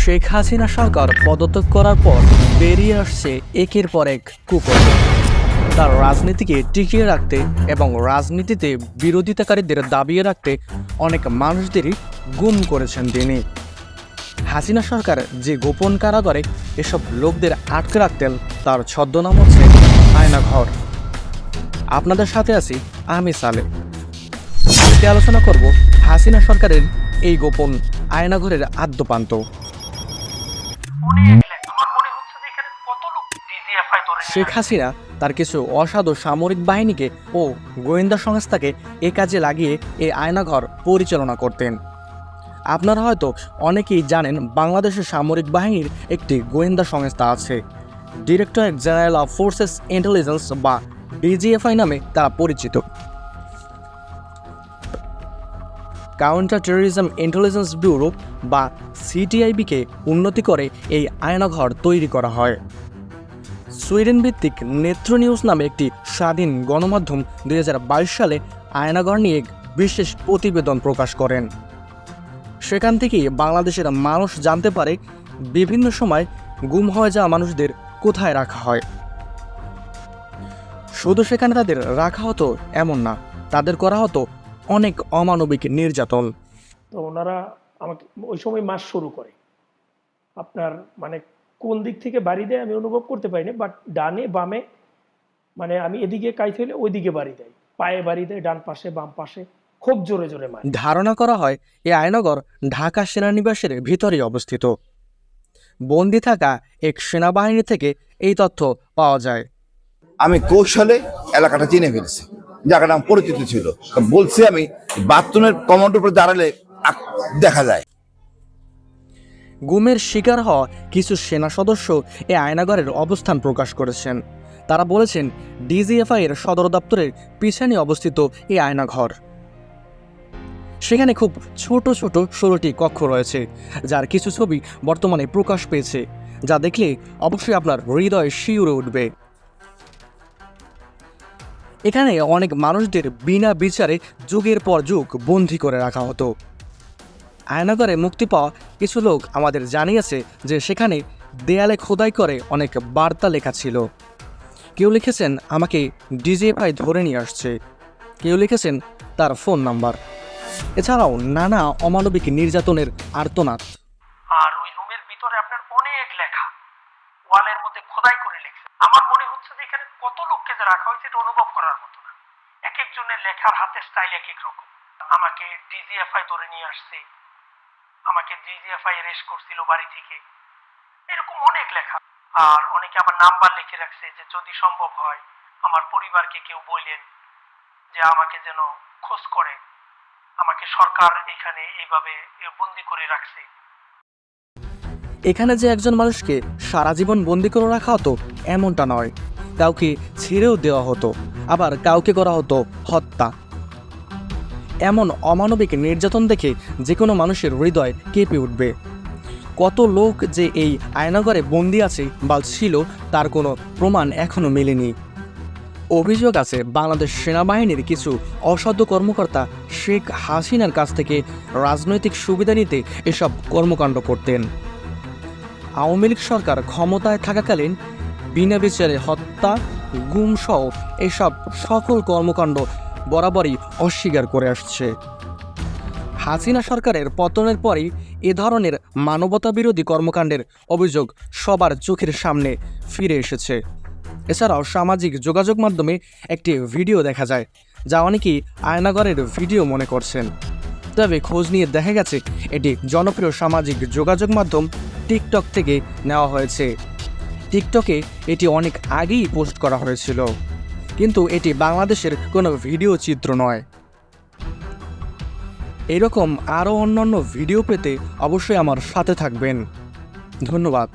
শেখ হাসিনা সরকার পদত্যাগ করার পর বেরিয়ে আসছে একের পর এক কুকর্ম। তার রাজনীতিকে টিকিয়ে রাখতে এবং রাজনীতিতে বিরোধিতাকারীদের দাবিয়ে রাখতে অনেক মানুষদেরই গুম করেছেন তিনি। হাসিনা সরকার যে গোপন কারাগারে এসব লোকদের আটকে রাখতেন তার ছদ্মনাম হচ্ছে আয়নাঘর। আপনাদের সাথে আছি আমি সালে। আজকে আলোচনা করব হাসিনা সরকারের এই গোপন আয়নাঘরের আদ্যপান্ত। শেখ হাসিনা তার কিছু অসাধু সামরিক বাহিনীকে ও গোয়েন্দা সংস্থাকে এ কাজে লাগিয়ে এই আয়নাঘর পরিচালনা করতেন। আপনারা হয়তো অনেকেই জানেন বাংলাদেশের সামরিক বাহিনীর একটি গোয়েন্দা সংস্থা আছে, directorate general of forces intelligence বা ডিজিএফআই নামে তারা পরিচিত। কাউন্টার টেররিজম ইন্টেলিজেন্স ব্যুরো বা সিটিআইবিকে উন্নতি করে এই আয়নাঘর তৈরি করা হয়। সুইডেন ভিত্তিক নেত্র নিউজ নামে একটি স্বাধীন গণমাধ্যম 2022 সালে আয়নাঘর নিয়ে বিশেষ প্রতিবেদন প্রকাশ করেন। সেখান থেকেই বাংলাদেশের মানুষ জানতে পারে বিভিন্ন সময় গুম হয়ে যাওয়া মানুষদের কোথায় রাখা হয়। শুধু সেখানে তাদের রাখা হতো এমন না, তাদের করা হতো অনেক অমানবিক নির্যাতন। তো ওনারা আমাকে ওই সময় মাস শুরু করে, আপনার মানে কোন দিক থেকে বাড়ি দেয় আমি অনুভব করতে পারিনি, বাট ডানে বামে মানে আমি এদিকে কাইতে হলে ওইদিকে বাড়ি দেয়, পায়ে বাড়ি দেয়, ডান পাশে বাম পাশে, খুব জোরে জোরে মারে। ধারণা করা হয় এই আয়নাঘর ঢাকা সেনানিবাসের ভিতরেই অবস্থিত। বন্দি থাকা এক সেনাবাহিনী থেকে এই তথ্য পাওয়া যায়। আমি কৌশলে এলাকাটা চিনে ফেলেছি, জায়গাটা আমার পরিচিত ছিল। বলছি আমি বাথরুমের কমান্ডের উপরে দাঁড়ালে দেখা যায়। গুমের শিকার হওয়া কিছু সেনা সদস্য এই আয়নাঘরের অবস্থান প্রকাশ করেছেন। তারা বলেছেন ডিজিএফআই এর সদর দপ্তরের পিছনে অবস্থিত এই আয়নাঘর। সেখানে খুব ছোট ছোট 16টি কক্ষ রয়েছে, যার কিছু ছবি বর্তমানে প্রকাশ পেয়েছে, যা দেখলে অবশ্যই আপনার হৃদয় শিউরে উঠবে। এখানে অনেক মানুষদের বিনা বিচারে যুগের পর যুগ বন্দী করে রাখা হতো। আয়নাঘরে মুক্তি পাওয়া কিছু লোক আমাদের জানিয়েছে যে সেখানে দেয়ালে খোদাই করে অনেক বার্তা লেখা ছিল। কেউ লিখেছেন আমাকে ডিজিএফআই ধরে নিয়ে আসছে, কেউ লিখেছেন তার ফোন নাম্বার। এছাড়াও নানা অমানবিক নির্যাতনের আর্তনাদ। আর ওই রুমের ভিতরে আপনার অনেক লেখা, ওয়ালের মধ্যে খোদাই করে লিখছে। আমার মনে হচ্ছে যে এখানে কত লোককে যে রাখা হয়েছে এটা অনুভব করার মতো না। এক একজনের লেখার হাতের স্টাইল এক এক রকম। আমাকে ডিজিএফআই ধরে নিয়ে আসছে, আমাকে ডিজিএফআই অ্যারেস্ট করছিল বাড়ি থেকে, এরকম অনেক লেখা। আর অনেকে আবার নাম্বার লিখে রাখছে যে যদি সম্ভব হয় আমার পরিবারকে কেউ বললেন যে আমাকে যেন খোঁজ করে, আমাকে সরকার এখানে এইভাবে বন্দি করে রাখছে। এখানে যে একজন মানুষকে সারা জীবন বন্দি করে রাখা হতো এমনটা নয়, কাউকে ছেড়েও দেওয়া হতো, আবার কাউকে করা হতো হত্যা। এমন অমানবিক নির্যাতন দেখে যে কোনো মানুষের হৃদয় কেঁপে উঠবে। কত লোক যে এই আয়নাঘরে বন্দি আছে বা ছিল তার কোনো প্রমাণ এখনও মেলেনি। অভিযোগ আছে বাংলাদেশ সেনাবাহিনীর কিছু অসাধু কর্মকর্তা শেখ হাসিনার কাছ থেকে রাজনৈতিক সুবিধা নিতে এসব কর্মকাণ্ড করতেন। আওয়ামী লীগ সরকার ক্ষমতায় থাকাকালীন বিনা বিচারে হত্যা, গুমসহ এসব সকল কর্মকাণ্ড বরাবরই অস্বীকার করে আসছে। হাসিনা সরকারের পতনের পরই এ ধরনের মানবতাবিরোধী কর্মকাণ্ডের অভিযোগ সবার চোখের সামনে ফিরে এসেছে। এছাড়াও সামাজিক যোগাযোগ মাধ্যমে একটি ভিডিও দেখা যায়, যা অনেকেই আয়নাঘরের ভিডিও মনে করছেন। তবে খোঁজ নিয়ে দেখা গেছে এটি জনপ্রিয় সামাজিক যোগাযোগ মাধ্যম টিকটক থেকে নেওয়া হয়েছে। টিকটকে এটি অনেক আগেই পোস্ট করা হয়েছিল, কিন্তু এটি বাংলাদেশের কোনো ভিডিও চিত্র নয়। এরকম আরও অন্যান্য ভিডিও পেতে অবশ্যই আমার সাথে থাকবেন। ধন্যবাদ।